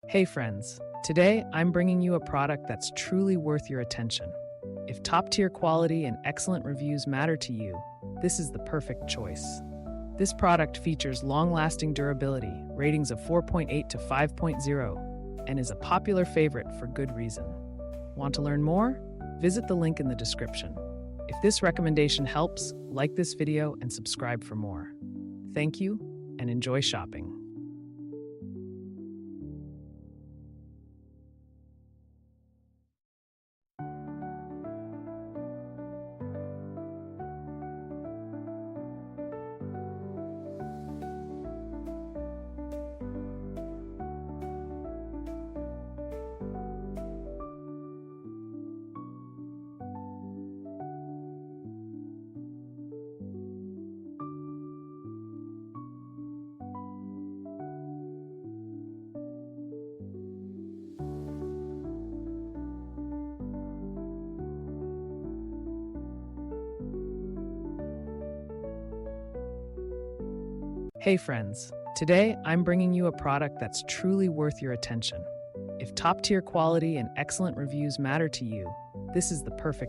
Hey friends, today I'm bringing you a product that's truly worth your attention. If top-tier quality and excellent reviews matter to you, this is the perfect choice. This product features long-lasting durability, ratings of 4.8 to 5.0, and is a popular favorite for good reason. Want to learn more? Visit the link in the description. If this recommendation helps, like this video and subscribe for more. Thank you, and enjoy shopping. Hey friends, today I'm bringing you a product that's truly worth your attention. If top-tier quality and excellent reviews matter to you, this is the perfect